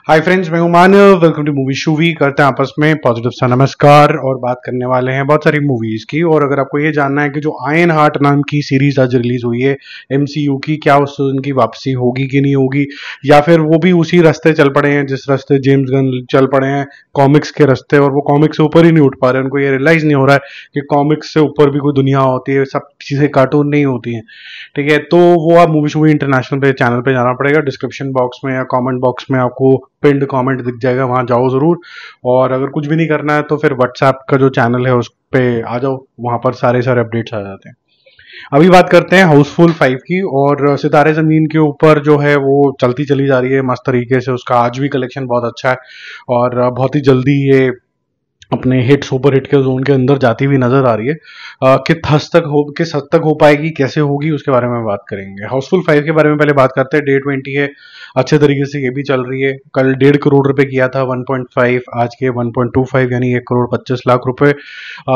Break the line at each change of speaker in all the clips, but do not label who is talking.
हाय friends, मैं हूं Manav. Welcome to movie शूवी। करते हैं आपस में पॉजिटिव सा नमस्कार और बात करने वाले हैं बहुत सारी मूवीज की। और अगर आपको ये जानना है कि जो आयन हार्ट नाम की सीरीज आज रिलीज हुई है एमसीयू की, क्या उस उनकी वापसी होगी कि नहीं होगी, या फिर वो भी उसी रास्ते चल पड़े हैं जिस रास्ते जेम्स गन चल पड़े हैं, कॉमिक्स के रास्ते, और वो कॉमिक्स से ऊपर ही नहीं उठ पा रहे हैं। उनको ये रियलाइज नहीं हो रहा है कि कॉमिक्स से ऊपर भी कोई दुनिया होती है, सब चीजें कार्टून नहीं होती हैं। ठीक है, तो वो आप मूवी शूवी इंटरनेशनल पे चैनल पे जाना पड़ेगा। डिस्क्रिप्शन बॉक्स में या कमेंट बॉक्स में आपको पिंड कमेंट दिख जाएगा, वहां जाओ जरूर। और अगर कुछ भी नहीं करना है तो फिर व्हाट्सएप का जो चैनल है उस पे आ जाओ, वहां पर सारे सारे अपडेट्स आ जाते हैं। अभी बात करते हैं हाउसफुल 5 की। और सितारे जमीन के ऊपर जो है वो चलती चली जा रही है मस्त तरीके से। उसका आज भी कलेक्शन बहुत अच्छा है और बहुत ही जल्दी ये अपने हिट सुपर हिट के जोन के अंदर जाती हुई नजर आ रही है। किस हद तक हो पाएगी, कैसे होगी, उसके बारे में बात करेंगे। हाउसफुल 5 के बारे में पहले बात करते हैं। डे 20 है, अच्छे तरीके से ये भी चल रही है। कल 1.5 करोड़ रुपए किया था 1.5, आज के 1.25 यानी 1 करोड़ 25 लाख रुपए।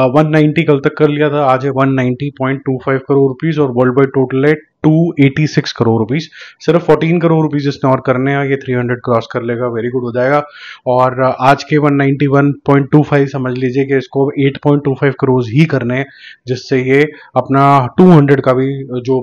190 कल तक कर लिया था, आज है 190.25 करोड़ रुपीज। और वर्ल्ड वाइड टोटल है 286 करोड़ रुपीज। सिर्फ 14 करोड़ रुपीज इसने और करने हैं, ये 300 क्रॉस कर लेगा, वेरी गुड हो जाएगा। और आज के 191.25 समझ लीजिए कि इसको 8.25 करोड़ ही करने हैं, जिससे ये अपना 200 का भी जो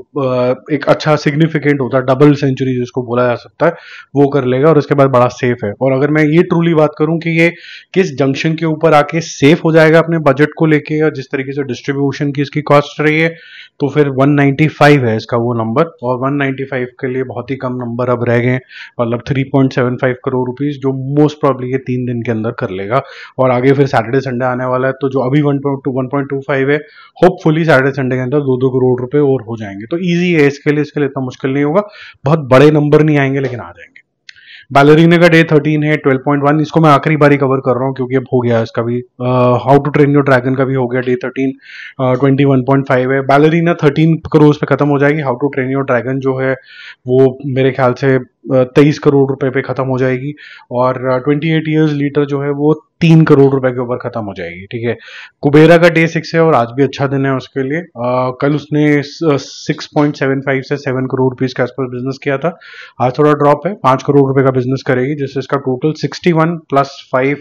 एक अच्छा सिग्निफिकेंट होता है, डबल सेंचुरी जिसको बोला जा सकता है, वो कर लेगा। और उसके बाद बड़ा सेफ है। और अगर मैं ये ट्रूली बात करूं कि ये किस जंक्शन के ऊपर आके सेफ हो जाएगा अपने बजट को लेके, और जिस तरीके से डिस्ट्रीब्यूशन की इसकी कॉस्ट रही है, तो फिर 195 है इसका वो नंबर। और 195 के लिए बहुत ही कम नंबर अब रह गए, मतलब 3.75 करोड़ रुपीज, जो मोस्ट प्रॉब्ली ये 3 दिन के अंदर कर लेगा। और आगे फिर सैटरडे संडे आने वाला है, तो जो अभी 1.25 है, होपफुली सैटरडे संडे के अंदर 2-2 करोड़ रुपए और हो जाएंगे। तो ईजी है इसके लिए इतना मुश्किल नहीं होगा। बहुत बड़े नंबर नहीं आएंगे, लेकिन आ जाएंगे। बैलरीना का डे 13 है 12.1। इसको मैं आखिरी बारी कवर कर रहा हूँ क्योंकि अब हो गया इसका भी। How to train your dragon का भी हो गया डे 13, 21.5 है। बैलरीना 13 करोड़ पे खत्म हो जाएगी। How to train your dragon जो है वो मेरे ख्याल से 23 करोड़ रुपए पे खत्म हो जाएगी। और 28 ईयर्स लीटर जो है वो 3 करोड़ रुपए के ऊपर खत्म हो जाएगी। ठीक है, कुबेरा का डे 6 है और आज भी अच्छा दिन है उसके लिए। कल उसने 6.75 से 7 करोड़ रुपीज के आसपास बिजनेस किया था। आज थोड़ा ड्रॉप है, 5 करोड़ रुपए का बिजनेस करेगी, जिससे इसका टोटल 61 प्लस 5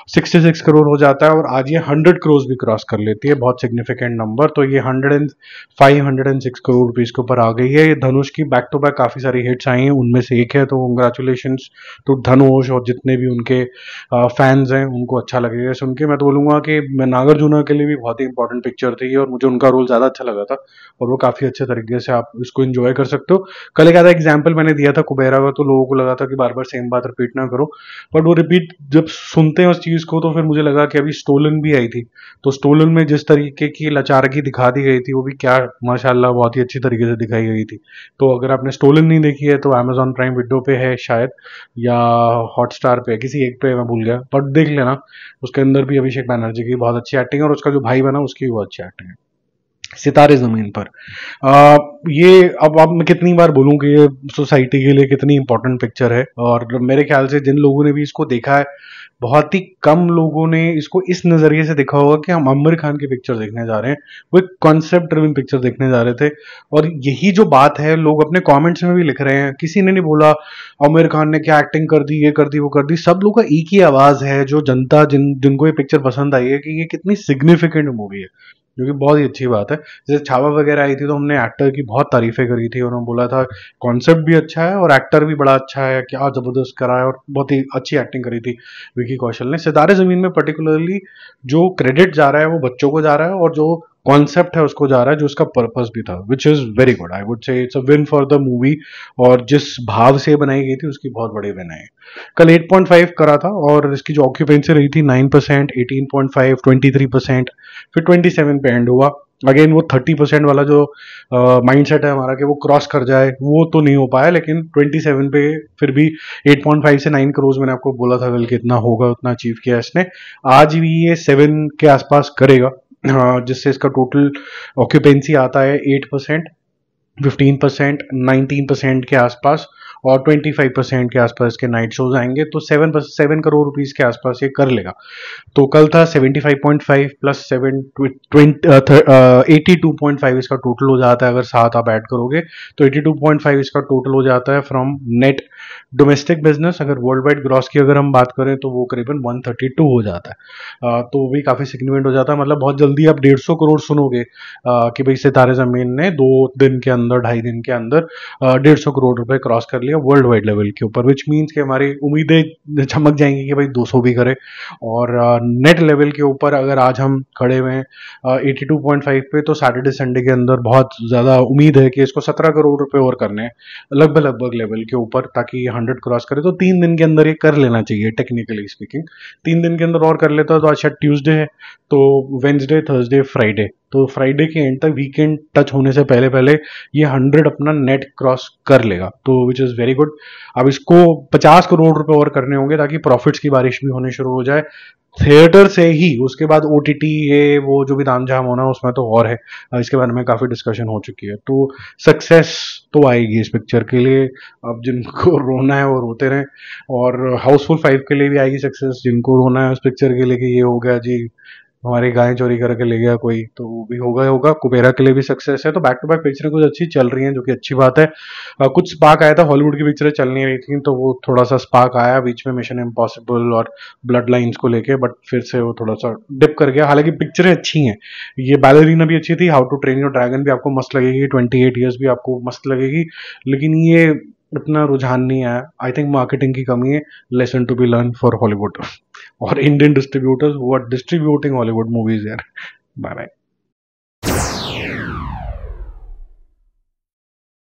66 करोड़ हो जाता है। और आज ये 100 करोड़ भी क्रॉस कर लेती है, बहुत सिग्निफिकेंट नंबर। तो ये 106 करोड़ रुपीज के ऊपर आ गई है। ये धनुष की बैक टू बैक काफी सारी हिट्स आई हैं, उनमें से एक है, तो कंग्रेचुलेशन टू धनुष और जितने भी उनके फैंस हैं उनको अच्छा लगेगा सुन के। मैं तो बोलूंगा कि नागार्जुना के लिए भी बहुत ही इंपॉर्टेंट पिक्चर थी और मुझे उनका रोल ज्यादा अच्छा लगा था, और वो काफी अच्छे तरीके से आप इसको एंजॉय कर सकते हो। कल एक आधा एग्जाम्पल मैंने दिया था कुबेरा का, तो लोगों को लगा था कि बार बार सेम बात रिपीट ना करो, बट वो रिपीट जब सुनते हैं उस चीज को, तो फिर मुझे लगा कि अभी स्टोलन भी आई थी, तो स्टोलन में जिस तरीके की लाचारगी दिखा दी गई थी, वो भी क्या माशाल्लाह बहुत ही अच्छी तरीके से दिखाई गई थी। तो अगर आपने स्टोलन नहीं देखी है तो Amazon प्राइम वीडियो पे है शायद, या हॉटस्टार पे, किसी एक पे, मैं भूल गया, बट देख लेना। उसके अंदर भी अभिषेक बैनर्जी की बहुत अच्छी एक्टिंग है और उसका जो भाई बना उसकी भी बहुत अच्छी एक्टिंग है। सितारे जमीन पर ये अब मैं कितनी बार बोलूं कि ये सोसाइटी के लिए कितनी इंपॉर्टेंट पिक्चर है। और मेरे ख्याल से जिन लोगों ने भी इसको देखा है, बहुत ही कम लोगों ने इसको इस नजरिए से देखा होगा कि हम आमिर खान की पिक्चर देखने जा रहे हैं। वो एक कॉन्सेप्ट ड्रिवन पिक्चर देखने जा रहे थे। और यही जो बात है लोग अपने कमेंट्स में भी लिख रहे हैं, किसी ने नहीं बोला आमिर खान ने क्या एक्टिंग कर दी, ये कर दी, वो कर दी। सब लोग का एक ही आवाज है, जो जनता जिनको ये पिक्चर पसंद आई है, कि ये कितनी सिग्निफिकेंट मूवी है, जो कि बहुत ही अच्छी बात है। जैसे छावा वगैरह आई थी तो हमने एक्टर की बहुत तारीफें करी थी, उन्होंने बोला था कॉन्सेप्ट भी अच्छा है और एक्टर भी बड़ा अच्छा है, क्या जबरदस्त करा है, और बहुत ही अच्छी एक्टिंग करी थी विकी कौशल ने। सितारे जमीन में पर्टिकुलरली जो क्रेडिट जा रहा है वो बच्चों को जा रहा है, और जो कॉन्सेप्ट है उसको जा रहा है, जो उसका पर्पस भी था, which is very good. I would say it's a win for the movie, और जिस भाव से बनाई गई थी उसकी बहुत बड़ी विन है। कल 8.5 करा था और इसकी जो ऑक्यूपेंसी रही थी 9%, 18.5, 23%, फिर 27 पे एंड हुआ। अगेन वो 30% वाला जो माइंडसेट है हमारा कि वो क्रॉस कर जाए, वो तो नहीं हो पाया, लेकिन 27 पे फिर भी 8.5 से 9 करोड़ मैंने आपको बोला था कल कि इतना होगा, उतना अचीव किया इसने। आज भी ये 7 के आसपास करेगा, जिससे इसका टोटल ऑक्यूपेंसी आता है 8%, 15%, 19% के आसपास। और 25% के आसपास के नाइट शोज आएंगे, तो 7 करोड़ रुपीज के आसपास ये कर लेगा। तो कल था 75.5 प्लस 82.5 इसका टोटल हो जाता है। अगर 7 आप ऐड करोगे तो 82.5 इसका टोटल हो जाता है फ्रॉम नेट डोमेस्टिक बिजनेस। अगर वर्ल्ड वाइड ग्रॉस की अगर हम बात करें तो वो करीबन 132 हो जाता है। तो वो भी काफी सिग्निफिकेंट हो जाता है। मतलब बहुत जल्दी आप 150 करोड़ सुनोगे कि भाई सितारे जमीन ने 2 दिन के अंदर, 2.5 दिन के अंदर 150 करोड़ रुपए क्रॉस कर लिया वर्ल्ड वाइड लेवल के ऊपर, विच मीन्स कि हमारी उम्मीदें चमक जाएंगी कि भाई 200 भी करे। और नेट लेवल के ऊपर अगर आज हम खड़े हुए हैं 82.5 पे, तो सैटरडे संडे के अंदर बहुत ज़्यादा उम्मीद है कि इसको 17 करोड़ रुपए और करने हैं लगभग लगभग लेवल के ऊपर, ताकि 100 क्रॉस करे। तो 3 दिन के अंदर ये कर लेना चाहिए टेक्निकली स्पीकिंग। 3 दिन के अंदर और कर लेता है तो आज शायद ट्यूसडे है, तो वेंसडे, थर्सडे, फ्राइडे, तो फ्राइडे के एंड तक वीकेंड टच होने से पहले पहले ये 100 अपना नेट क्रॉस कर लेगा, तो विच इज़ वेरी गुड। अब इसको 50 करोड़ रुपए और करने होंगे ताकि प्रॉफिट्स की बारिश भी होनी शुरू हो जाए थिएटर से ही। उसके बाद ओटीटी ये वो जो भी तामझाम होना उसमें तो और है, इसके बारे में काफी डिस्कशन हो चुकी है। तो सक्सेस तो आएगी इस पिक्चर के लिए। अब जिनको रोना है वो रोते रहें, और हाउसफुल 5 के लिए भी आएगी सक्सेस। जिनको रोना है उस पिक्चर के लिए कि ये हो गया जी, हमारी गाय चोरी करके ले गया कोई, तो वो भी होगा ही होगा। कुबेरा के लिए भी सक्सेस है। तो बैक टू बैक पिक्चरें कुछ अच्छी चल रही हैं, जो कि अच्छी बात है। कुछ स्पार्क आया था, हॉलीवुड की पिक्चरें चल नहीं रही थी, तो वो थोड़ा सा स्पार्क आया बीच में मिशन इम्पॉसिबल और ब्लड लाइन्स को लेके, बट फिर से वो थोड़ा सा डिप कर गया। हालांकि पिक्चरें अच्छी हैं, ये बैलरीना भी अच्छी थी, how to train your dragon भी आपको मस्त लगेगी, 28 ईयर्स भी आपको मस्त लगेगी, लेकिन ये इतना रुझान नहीं आया। आई थिंक मार्केटिंग की कमी है। Lesson to be learn for Hollywood और Indian distributors who are distributing Hollywood movies यार। Bye bye.